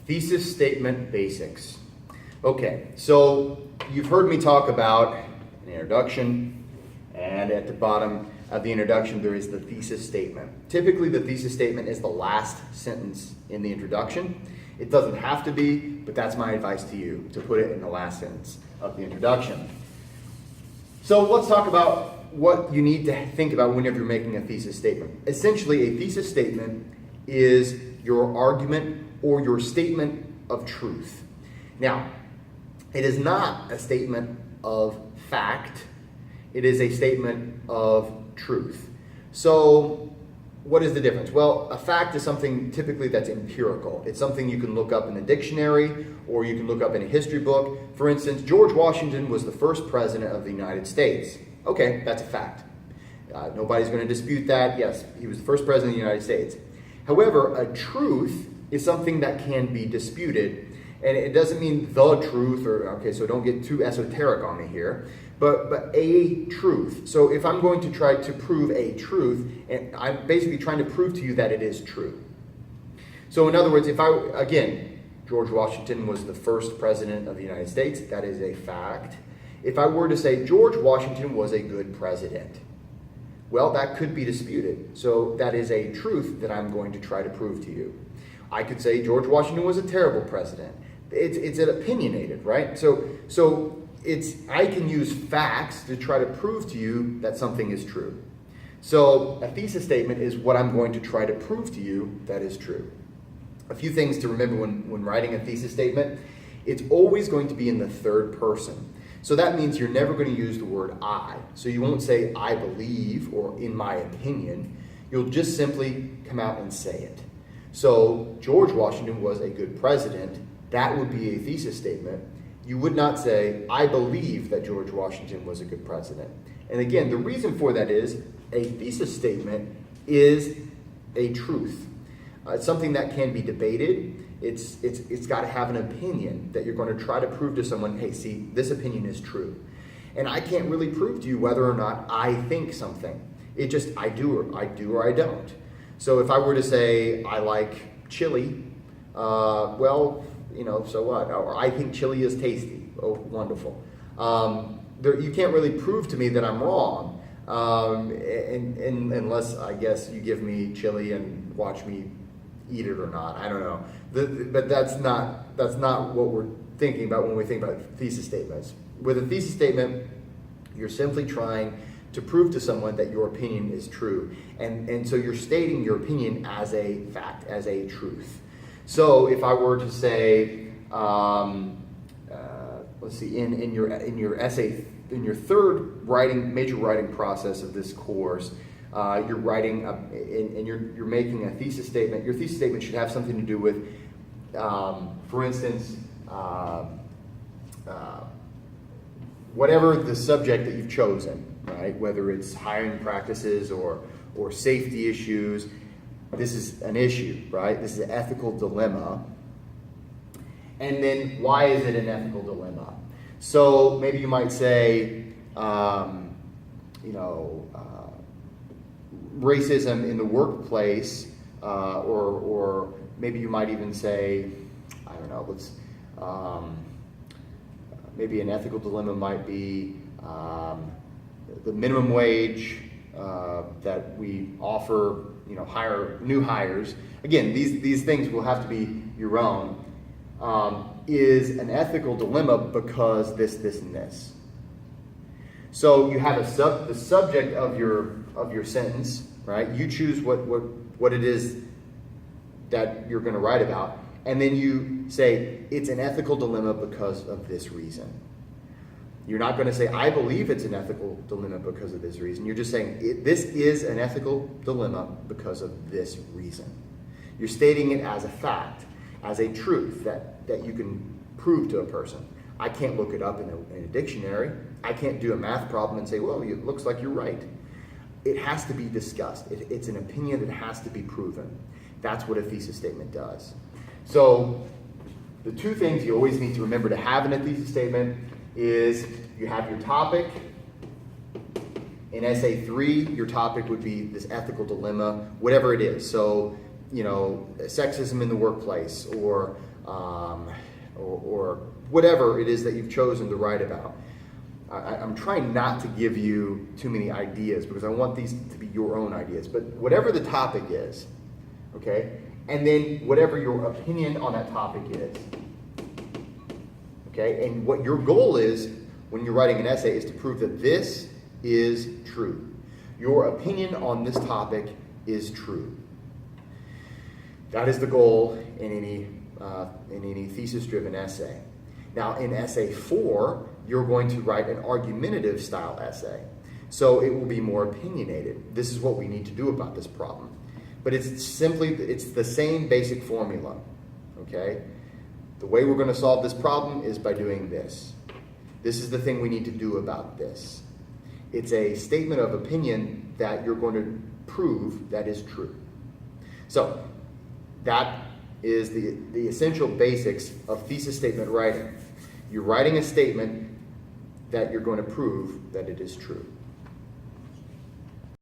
Thesis statement basics. Okay, so you've heard me talk about an introduction, and at the bottom of the introduction there is the thesis statement. Typically the thesis statement is the last sentence in the introduction. It doesn't have to be, but that's my advice to you, to put it in the last sentence of the introduction. So let's talk about what you need to think about whenever you're making a thesis statement. Essentially, a thesis statement is your argument or your statement of truth. Now, it is not a statement of fact, it is a statement of truth. So, what is the difference? Well, a fact is something typically that's empirical. It's something you can look up in a dictionary or you can look up in a history book. For instance, George Washington was the first president of the United States. Okay, that's a fact. Nobody's going to dispute that. Yes, he was the first president of the United States. However, a truth is something that can be disputed, and it doesn't mean the truth, so don't get too esoteric on me here, but a truth. So if I'm going to try to prove a truth, and I'm basically trying to prove to you that it is true. So in other words, George Washington was the first president of the United States, that is a fact. If I were to say George Washington was a good president, well, that could be disputed. So that is a truth that I'm going to try to prove to you. I could say George Washington was a terrible president. It's an opinionated, right? So I can use facts to try to prove to you that something is true. So a thesis statement is what I'm going to try to prove to you that is true. A few things to remember when writing a thesis statement. It's always going to be in the third person. So that means you're never going to use the word I. So you won't say I believe or in my opinion. You'll just simply come out and say it. So George Washington was a good president. That would be a thesis statement. You would not say, I believe that George Washington was a good president. And again, the reason for that is a thesis statement is a truth. It's something that can be debated. It's got to have an opinion that you're going to try to prove to someone, hey, see, this opinion is true. And I can't really prove to you whether or not I think something. It just, I do or I don't. So if I were to say, I like chili, so what? Or I think chili is tasty. Oh, wonderful. You can't really prove to me that I'm wrong, unless, I guess, you give me chili and watch me eat it or not. I don't know. But that's not what we're thinking about when we think about thesis statements. With a thesis statement, you're simply trying to prove to someone that your opinion is true. And so you're stating your opinion as a fact, as a truth. So if I were to say, in your essay, in your third major writing process of this course, you're writing and you're making a thesis statement. Your thesis statement should have something to do with, for instance, whatever the subject that you've chosen, right? Whether it's hiring practices or safety issues, this is an issue, right? This is an ethical dilemma. And then why is it an ethical dilemma? So maybe you might say, racism in the workplace, or maybe you might even say, I don't know, maybe an ethical dilemma might be the minimum wage that we offer, hire new hires. Again, these things will have to be your own. Is an ethical dilemma because this, and this. So you have the subject of your sentence, right? You choose what it is that you're going to write about, and then you say it's an ethical dilemma because of this reason. You're not going to say I believe it's an ethical dilemma because of this reason. You're just saying this is an ethical dilemma because of this reason. You're stating it as a fact, as a truth that you can prove to a person. I can't look it up in a dictionary. I can't do a math problem and say, well, it looks like you're right. It has to be discussed. It's an opinion that has to be proven. That's what a thesis statement does. So the two things you always need to remember to have in a thesis statement is you have your topic. In essay 3, your topic would be this ethical dilemma, whatever it is. So sexism in the workplace, or whatever it is that you've chosen to write about. I'm trying not to give you too many ideas because I want these to be your own ideas. But whatever the topic is, okay, and then whatever your opinion on that topic is, okay, and what your goal is when you're writing an essay is to prove that this is true. Your opinion on this topic is true. That is the goal in any thesis-driven essay. Now, in essay 4, you're going to write an argumentative style essay. So it will be more opinionated. This is what we need to do about this problem. But it's the same basic formula, okay? The way we're going to solve this problem is by doing this. This is the thing we need to do about this. It's a statement of opinion that you're going to prove that is true. So that is the essential basics of thesis statement writing. You're writing a statement that you're going to prove that it is true.